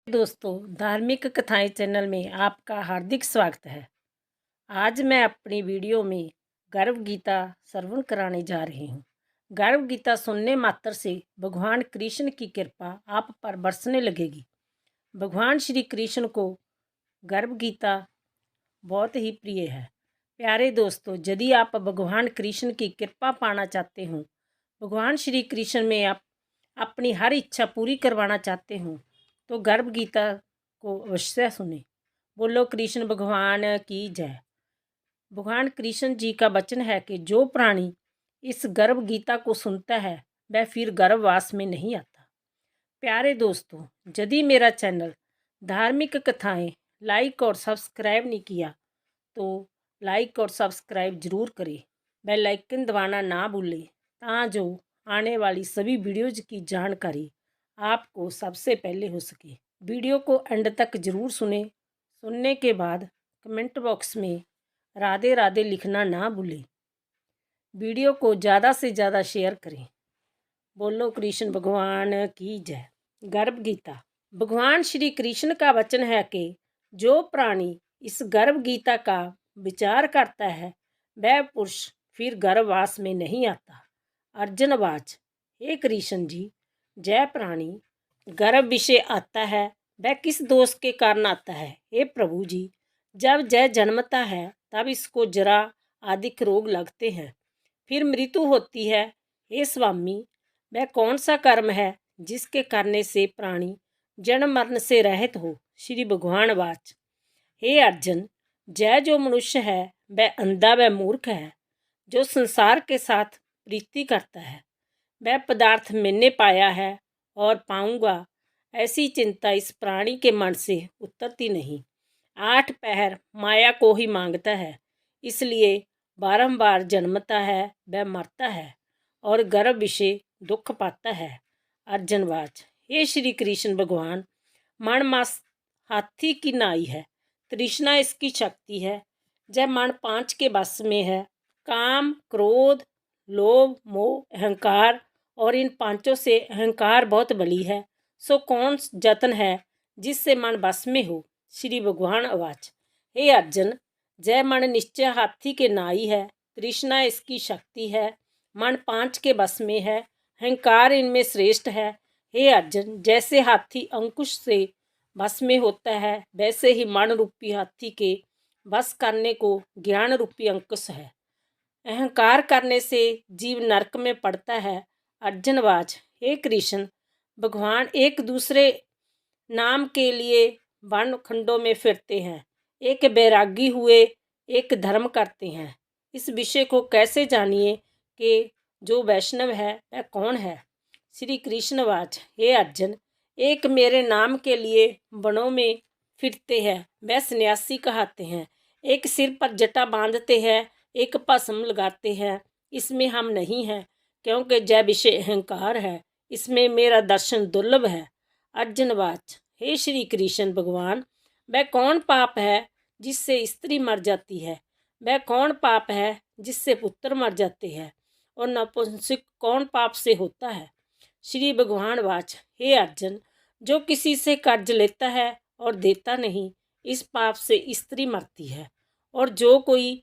दोस्तों, धार्मिक कथाएं चैनल में आपका हार्दिक स्वागत है। आज मैं अपनी वीडियो में गर्भ गीता श्रवण कराने जा रही हूँ। गर्भ गीता सुनने मात्र से भगवान कृष्ण की कृपा आप पर बरसने लगेगी। भगवान श्री कृष्ण को गर्भ गीता बहुत ही प्रिय है। प्यारे दोस्तों, यदि आप भगवान कृष्ण की कृपा पाना चाहते हो, भगवान श्री कृष्ण में आप अपनी हर इच्छा पूरी करवाना चाहते हो, तो गर्भ गीता को अवश्य सुने। बोलो कृष्ण भगवान की जय। भगवान कृष्ण जी का वचन है कि जो प्राणी इस गर्भ गीता को सुनता है वह फिर गर्भवास में नहीं आता। प्यारे दोस्तों, यदि मेरा चैनल धार्मिक कथाएं लाइक और सब्सक्राइब नहीं किया तो लाइक और सब्सक्राइब ज़रूर करें। बेल आइकन दबाना ना भूलें ताकि जो आने वाली सभी वीडियोज़ की जानकारी आपको सबसे पहले हो सके। वीडियो को एंड तक ज़रूर सुने। सुनने के बाद कमेंट बॉक्स में राधे राधे लिखना ना भूलें। वीडियो को ज़्यादा से ज़्यादा शेयर करें। बोलो कृष्ण भगवान की जय। गर्भ गीता। भगवान श्री कृष्ण का वचन है कि जो प्राणी इस गर्भ गीता का विचार करता है वह पुरुष फिर गर्भवास में नहीं आता। अर्जुनवाच, हे कृष्ण जी, जय प्राणी गर्भ विषय आता है वह किस दोष के कारण आता है? हे प्रभु जी, जब जय जन्मता है तब इसको जरा आदिक रोग लगते हैं, फिर मृत्यु होती है। हे स्वामी, वह कौन सा कर्म है जिसके करने से प्राणी जन्म मरण से रहित हो? श्री भगवान वाच, हे अर्जुन, जय जो मनुष्य है वह अंधा व मूर्ख है, जो संसार के साथ प्रीति करता है। वह पदार्थ मैंने पाया है और पाऊंगा ऐसी चिंता इस प्राणी के मन से उतरती नहीं। 8 पहर माया को ही मांगता है, इसलिए बारंबार जन्मता है वह मरता है और गर्भ विषय दुख पाता है। अर्जुनवाच, हे श्री कृष्ण भगवान, मन मास हाथी की नाई है, तृष्णा इसकी शक्ति है। जब मन 5 के बस में है, काम क्रोध लोभ मोह अहंकार, और इन पांचों से अहंकार बहुत बली है, सो कौन जतन है जिससे मन बस में हो? श्री भगवान अवाच, हे अर्जुन, जय मन निश्चय हाथी के नाई है, तृष्णा इसकी शक्ति है, मन 5 के बस में है, अहंकार इनमें श्रेष्ठ है। हे अर्जुन, जैसे हाथी अंकुश से बस में होता है वैसे ही मन रूपी हाथी के बस करने को ज्ञान रूपी अंकुश है। अहंकार करने से जीव नरक में पड़ता है। अर्जुनवाच, हे कृष्ण भगवान एक दूसरे नाम के लिए वन खंडों में फिरते हैं, एक बैरागी हुए एक धर्म करते हैं। इस विषय को कैसे जानिए कि जो वैष्णव है वह कौन है? श्री कृष्णवाच, हे अर्जुन, एक मेरे नाम के लिए वनों में फिरते हैं वह सन्यासी कहते हैं, एक सिर पर जटा बांधते हैं, एक भस्म लगाते हैं, इसमें हम नहीं हैं, क्योंकि जय विषय अहंकार है, इसमें मेरा दर्शन दुर्लभ है। अर्जुनवाच, हे श्री कृष्ण भगवान, वह कौन पाप है जिससे स्त्री मर जाती है? वह कौन पाप है जिससे पुत्र मर जाते हैं? और नपुंसक कौन पाप से होता है? श्री भगवान वाच, हे अर्जुन, जो किसी से कर्ज लेता है और देता नहीं, इस पाप से स्त्री मरती है। और जो कोई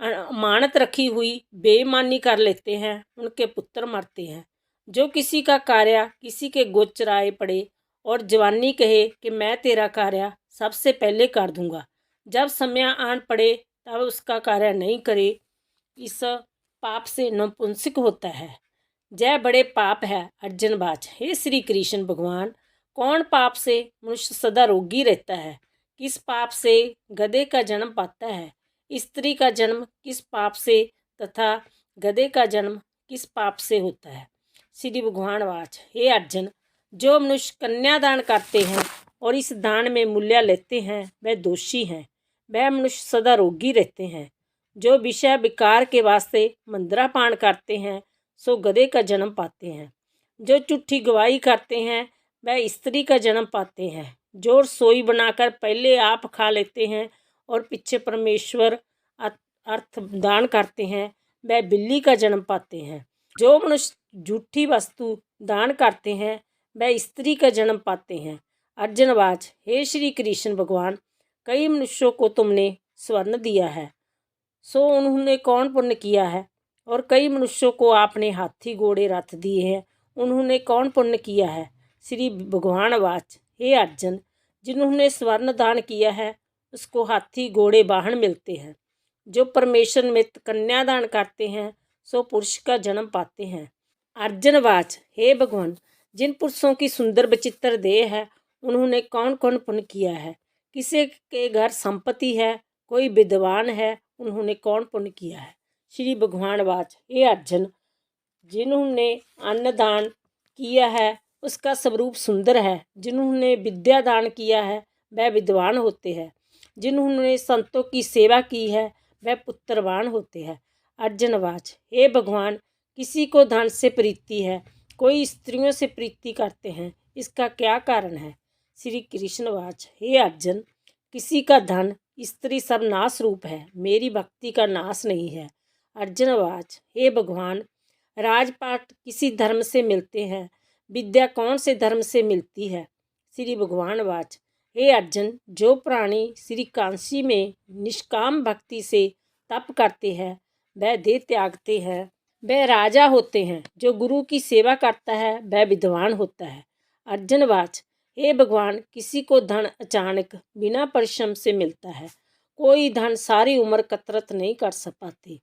अमानत रखी हुई बेईमानी कर लेते हैं उनके पुत्र मरते हैं। जो किसी का कार्य किसी के गोचराए पड़े और जवानी कहे कि मैं तेरा कार्य सबसे पहले कर दूंगा, जब समय आन पड़े तब उसका कार्य नहीं करे, इस पाप से नपुंसक होता है। जय बड़े पाप है। अर्जुनवाच, हे श्री कृष्ण भगवान, कौन पाप से मनुष्य सदा रोगी रहता है? किस पाप से गधे का जन्म पाता है? स्त्री का जन्म किस पाप से तथा गधे का जन्म किस पाप से होता है? श्री भगवान वाच, हे अर्जुन, जो मनुष्य कन्यादान करते हैं और इस दान में मूल्य लेते हैं वह दोषी हैं, वह मनुष्य सदा रोगी रहते हैं। जो विषय विकार के वास्ते मंद्रापान करते हैं सो गधे का जन्म पाते हैं। जो झूठी गवाही करते हैं वह स्त्री का जन्म पाते हैं। जो रसोई बनाकर पहले आप खा लेते हैं और पीछे परमेश्वर अर्थ दान करते हैं वह बिल्ली का जन्म पाते हैं। जो मनुष्य झूठी वस्तु दान करते हैं वह स्त्री का जन्म पाते हैं। अर्जुनवाच, हे श्री कृष्ण भगवान, कई मनुष्यों को तुमने स्वर्ण दिया है, सो उन्होंने कौन पुण्य किया है? और कई मनुष्यों को आपने हाथी घोड़े रथ दिए हैं, उन्होंने कौन पुण्य किया है? श्री भगवान वाच, हे अर्जुन, जिन्होंने स्वर्ण दान किया है उसको हाथी घोड़े वाहन मिलते हैं। जो परमेश्वर में कन्यादान करते हैं सो पुरुष का जन्म पाते हैं। अर्जुनवाच, हे भगवान, जिन पुरुषों की सुंदर विचित्र देह है उन्होंने कौन कौन पुण्य किया है? किसी के घर संपत्ति है, कोई विद्वान है, उन्होंने कौन पुण्य किया है? श्री भगवान वाच, हे अर्जुन, जिन्होंने अन्नदान किया है उसका स्वरूप सुंदर है, जिन्होंने विद्या दान किया है वह विद्वान होते हैं, जिन्होंने संतों की सेवा की है वह पुत्रवान होते हैं। अर्जुनवाच, हे भगवान, किसी को धन से प्रीति है, कोई स्त्रियों से प्रीति करते हैं, इसका क्या कारण है? श्री कृष्णवाच, हे अर्जुन, किसी का धन स्त्री सब नाश रूप है, मेरी भक्ति का नाश नहीं है। अर्जुनवाच, हे भगवान, राजपाट किसी धर्म से मिलते हैं, विद्या कौन से धर्म से मिलती है? श्री भगवान वाच, हे अर्जुन, जो प्राणी श्री कांशी में निष्काम भक्ति से तप करते हैं वह देह त्यागते हैं, वह राजा होते हैं। जो गुरु की सेवा करता है वह विद्वान होता है। अर्जुनवाच, हे भगवान, किसी को धन अचानक बिना परिश्रम से मिलता है, कोई धन सारी उम्र कतरत नहीं कर पाते,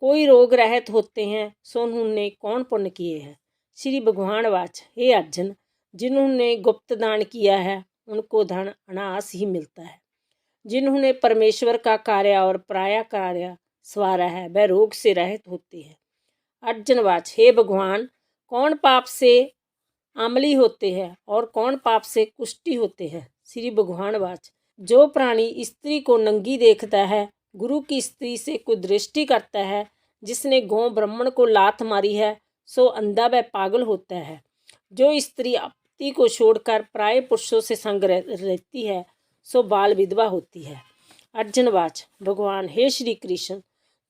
कोई रोग रहित होते हैं, सो उन्होंने कौन पुण्य किए हैं? श्री भगवान वाच, हे अर्जुन, जिन्होंने गुप्त दान किया है उनको धन अनायास ही मिलता है, जिन्होंने परमेश्वर का कार्य और पराया कार्य सवारा है वह रोग से रहित होते हैं। अर्जुनवाच, हे भगवान, कौन पाप से आमली होते हैं और कौन पाप से कुष्ठी होते हैं? श्री भगवान वाच, जो प्राणी स्त्री को नंगी देखता है, गुरु की स्त्री से कुदृष्टि करता है, जिसने गौ ब्राह्मण को लात मारी है सो अंधा व पागल होता है, जो स्त्री पति को छोड़कर पराये पुरुषों से संग रहती है सो बाल विधवा होती है। अर्जुनवाच, भगवान, हे श्री कृष्ण,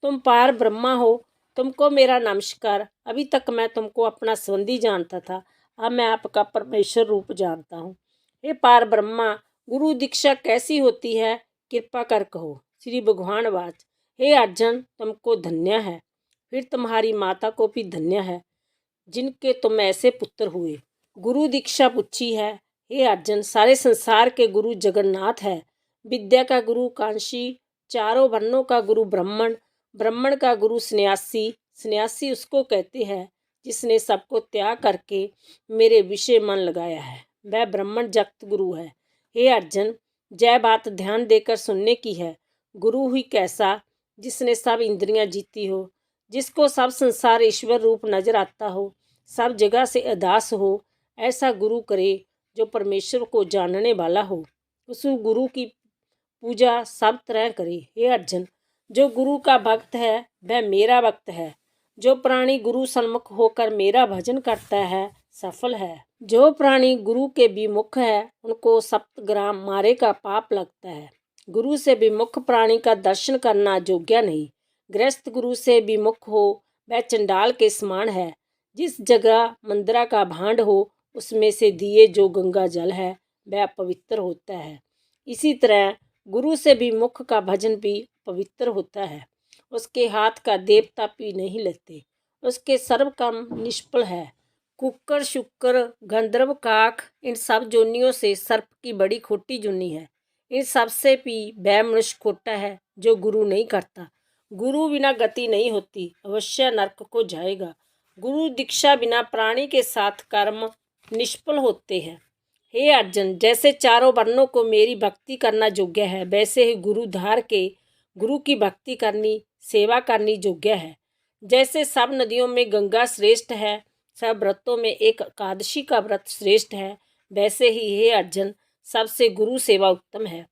तुम पार ब्रह्मा हो, तुमको मेरा नमस्कार। अभी तक मैं तुमको अपना संबंधी जानता था, अब मैं आपका परमेश्वर रूप जानता हूँ। हे पार ब्रह्मा, गुरु दीक्षा कैसी होती है, कृपा कर कहो। श्री भगवान वाच, हे अर्जुन, तुमको धन्य है, फिर तुम्हारी माता को भी धन्य है जिनके तुम ऐसे पुत्र हुए। गुरु दीक्षा पूछी है, हे अर्जुन, सारे संसार के गुरु जगन्नाथ है, विद्या का गुरु कांशी, चारों वर्णों का गुरु ब्राह्मण, ब्राह्मण का गुरु सन्यासी, सन्यासी उसको कहते हैं जिसने सबको त्याग करके मेरे विषय मन लगाया है, वह ब्राह्मण जगत गुरु है। हे अर्जुन, जय बात ध्यान देकर सुनने की है। गुरु ही कैसा, जिसने सब इंद्रियां जीती हो, जिसको सब संसार ईश्वर रूप नजर आता हो, सब जगह से अदास हो, ऐसा गुरु करे जो परमेश्वर को जानने वाला हो। उस गुरु की पूजा सब तरह करे। हे अर्जुन, जो गुरु का भक्त है वह मेरा भक्त है, जो प्राणी गुरु सन्मुख होकर मेरा भजन करता है सफल है। जो प्राणी गुरु के विमुख है उनको 7 ग्राम मारे का पाप लगता है। गुरु से विमुख प्राणी का दर्शन करना योग्य नहीं। गृहस्थ गुरु से विमुख हो वह चंडाल के समान है। जिस जगह मंदिरा का भांड हो उसमें से दिए जो गंगा जल है वह पवित्र होता है। इसी तरह गुरु से भी मुख का भजन भी पवित्र होता है। उसके हाथ का देवता भी नहीं लेते, उसके सर्व काम निष्फल है। कुकर, शुक्र, गंधर्व, काक, इन सब जोनियों से सर्प की बड़ी खोटी जुनी है। इन सब से भी वह मनुष्य खोटा है जो गुरु नहीं करता। गुरु बिना गति नहीं होती, अवश्य नरक को जाएगा। गुरु दीक्षा बिना प्राणी के साथ कर्म निष्फल होते हैं। हे अर्जुन, जैसे चारों वर्णों को मेरी भक्ति करना योग्य है, वैसे ही गुरुधार के गुरु की भक्ति करनी, सेवा करनी योग्य है। जैसे सब नदियों में गंगा श्रेष्ठ है, सब व्रतों में एक एकादशी का व्रत श्रेष्ठ है, वैसे ही हे अर्जुन, सबसे गुरु सेवा उत्तम है।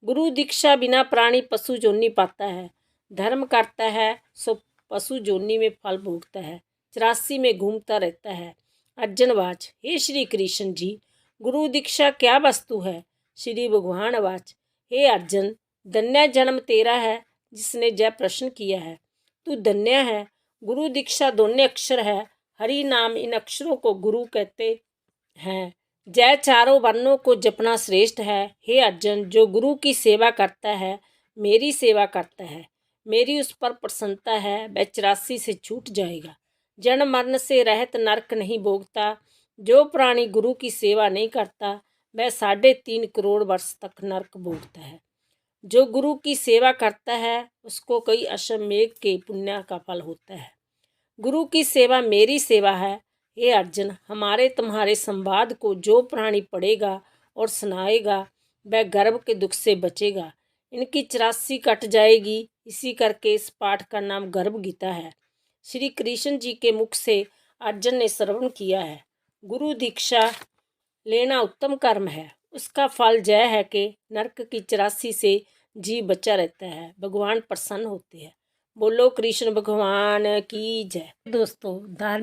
गुरु दीक्षा बिना प्राणी पशु जोनी पाता है। धर्म करता है सो पशु जोनी में फल भोगता है, 84 में घूमता रहता है। अर्जुनवाच, हे श्री कृष्ण जी, गुरु दीक्षा क्या वस्तु है? श्री भगवान वाच, हे अर्जुन, धन्य जन्म तेरा है जिसने जय प्रश्न किया है। तू धन्य है। गुरु दीक्षा दोनों अक्षर है, हरि नाम इन अक्षरों को गुरु कहते हैं। जय चारों वर्णों को जपना श्रेष्ठ है। हे अर्जुन, जो गुरु की सेवा करता है मेरी सेवा करता है, मेरी उस पर प्रसन्नता है, वह 84 से छूट जाएगा, जन्म मरण से रहित नरक नहीं भोगता। जो प्राणी गुरु की सेवा नहीं करता वह 3.5 करोड़ वर्ष तक नरक भोगता है। जो गुरु की सेवा करता है उसको कई अश्वमेघ के पुण्य का फल होता है। गुरु की सेवा मेरी सेवा है। हे अर्जुन, हमारे तुम्हारे संवाद को जो प्राणी पढ़ेगा और सुनाएगा वह गर्भ के दुख से बचेगा, इनकी 84 कट जाएगी। इसी करके इस पाठ का नाम गर्भ गीता है। श्री कृष्ण जी के मुख से अर्जुन ने श्रवण किया है। गुरु दीक्षा लेना उत्तम कर्म है। उसका फल जय है कि नरक की 84 से जीव बचा रहता है, भगवान प्रसन्न होते हैं। बोलो कृष्ण भगवान की जय। दोस्तों,